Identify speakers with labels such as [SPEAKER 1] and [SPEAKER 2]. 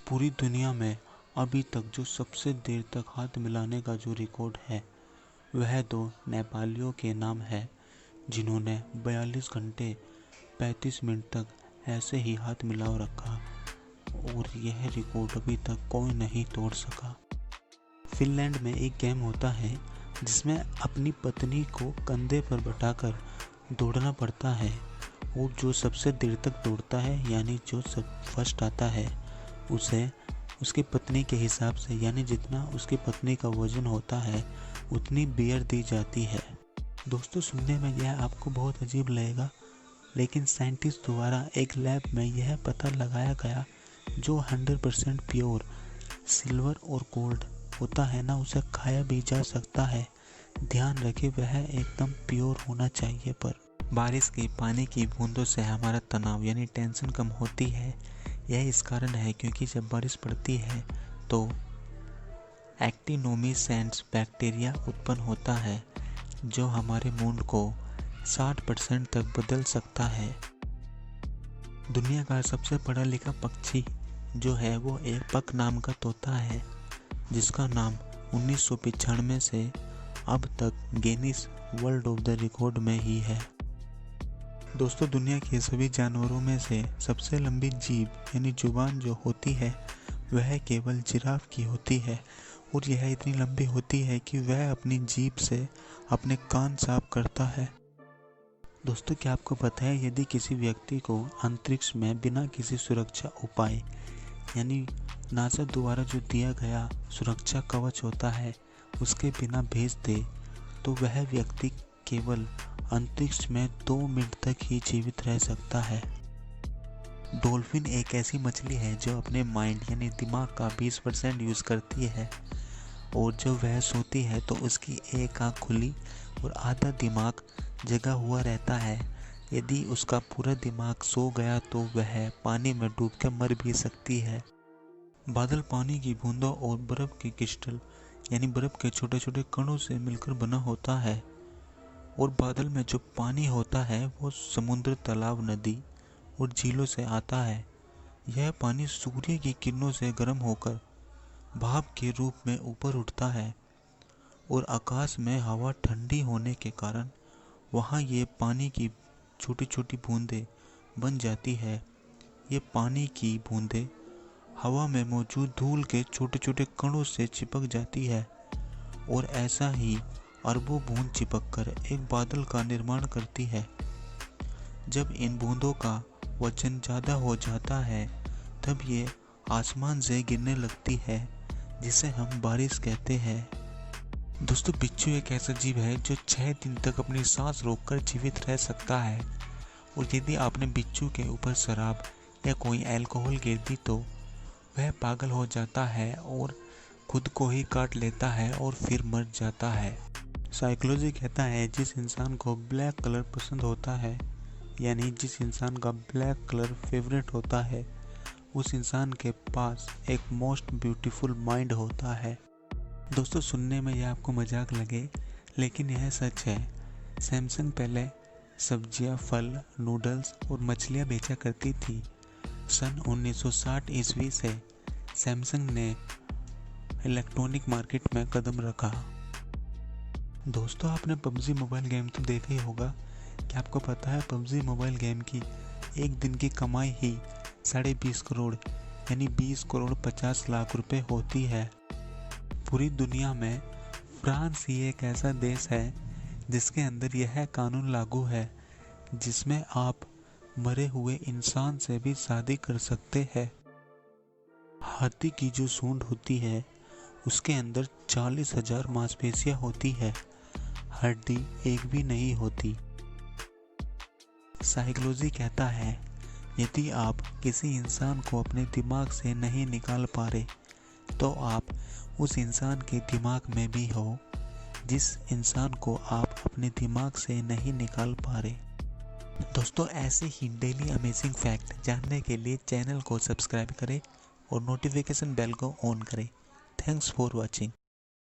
[SPEAKER 1] पूरी दुनिया में अभी तक जो सबसे देर तक हाथ मिलाने का जो रिकॉर्ड है वह दो नेपालियों के नाम है, जिन्होंने 42 घंटे 35 मिनट तक ऐसे ही हाथ मिला रखा और यह रिकॉर्ड अभी तक कोई नहीं तोड़ सका। फिनलैंड में एक गेम होता है जिसमें अपनी पत्नी को कंधे पर बैठाकर दौड़ना पड़ता है और जो सबसे देर तक दौड़ता है यानी जो सब फर्स्ट आता है उसे उसकी पत्नी के हिसाब से यानी जितना उसकी पत्नी का वजन होता है उतनी बियर दी जाती है। दोस्तों, सुनने में यह आपको बहुत अजीब लगेगा, लेकिन साइंटिस्ट द्वारा एक लैब में यह पता लगाया गया जो 100% प्योर सिल्वर और गोल्ड होता है ना, उसे खाया भी जा सकता है। ध्यान रखें वह एकदम प्योर होना चाहिए। पर बारिश के पानी की बूंदों से हमारा तनाव यानी टेंशन कम होती है। यह इस कारण है क्योंकि जब बारिश पड़ती है तो एक्टिनोमिसेंस बैक्टीरिया उत्पन्न होता है जो हमारे मूड को 60% तक बदल सकता है। दुनिया का सबसे पढ़ा लिखा पक्षी जो है वो एक पक नाम का तोता है, जिसका नाम 1995 से अब तक Guinness world of the record में ही है। दोस्तों, दुनिया के सभी जानवरों में से सबसे लंबी जीभ यानी जुबान जो होती है वह केवल जिराफ की होती है और यह इतनी लंबी होती है कि वह अपनी जीभ से अपने कान साफ करता है। दोस्तों, क्या आपको पता है यदि किसी व्यक्ति को अंतरिक्ष में बिना किसी सुरक्षा उपाय यानी नासा द्वारा जो दिया गया सुरक्षा कवच होता है उसके बिना भेज दे तो वह व्यक्ति केवल अंतरिक्ष में 2 मिनट तक ही जीवित रह सकता है। डॉल्फिन एक ऐसी मछली है जो अपने माइंड यानी दिमाग का 20% यूज करती है और जब वह सोती है तो उसकी एक आंख खुली और आधा दिमाग जगा हुआ रहता है। यदि उसका पूरा दिमाग सो गया तो वह पानी में डूबकर मर भी सकती है। बादल पानी की बूंदों और बर्फ के क्रिस्टल यानी बर्फ के छोटे छोटे कणों से मिलकर बना होता है और बादल में जो पानी होता है वो समुद्र, तालाब, नदी और झीलों से आता है। यह पानी सूर्य की किरणों से गर्म होकर भाप के रूप में ऊपर उठता है और आकाश में हवा ठंडी होने के कारण वहाँ ये पानी की छोटी छोटी बूंदें बन जाती है। ये पानी की बूंदें हवा में मौजूद धूल के छोटे छोटे कणों से चिपक जाती है और ऐसा ही अरबों बूंद चिपककर एक बादल का निर्माण करती है। जब इन बूंदों का वजन ज़्यादा हो जाता है तब ये आसमान से गिरने लगती है जिसे हम बारिश कहते हैं। दोस्तों, बिच्छू एक ऐसा जीव है जो 6 दिन तक अपनी सांस रोककर जीवित रह सकता है और यदि आपने बिच्छू के ऊपर शराब या कोई अल्कोहल गिर दी तो वह पागल हो जाता है और खुद को ही काट लेता है और फिर मर जाता है। साइकोलॉजी कहता है जिस इंसान को ब्लैक कलर पसंद होता है यानी जिस इंसान का ब्लैक कलर फेवरेट होता है उस इंसान के पास एक मोस्ट ब्यूटीफुल माइंड होता है। दोस्तों, सुनने में यह आपको मजाक लगे लेकिन यह सच है। सैमसंग पहले सब्जियां, फल, नूडल्स और मछलियां बेचा करती थी। सन 1960 ईस्वी से सैमसंग ने इलेक्ट्रॉनिक मार्केट में कदम रखा। दोस्तों, आपने पबजी मोबाइल गेम तो देखा ही होगा। क्या आपको पता है पबजी मोबाइल गेम की एक दिन की कमाई ही 20.5 करोड़ यानी 20 करोड़ 50 लाख रुपए होती है। पूरी दुनिया में फ्रांस ही एक ऐसा देश है जिसके अंदर यह कानून लागू है जिसमें आप मरे हुए इंसान से भी शादी कर सकते हैं। हाथी की जो सूंड होती है उसके अंदर 40,000 मांसपेशियां होती है, हड्डी एक भी नहीं होती। साइकोलॉजी कहता है यदि आप किसी इंसान को अपने दिमाग से नहीं निकाल पा रहे तो आप उस इंसान के दिमाग में भी हो जिस इंसान को आप अपने दिमाग से नहीं निकाल पा रहे। दोस्तों, ऐसे ही डेली अमेजिंग फैक्ट जानने के लिए चैनल को सब्सक्राइब करें और नोटिफिकेशन बेल को ऑन करें। Thanks for watching.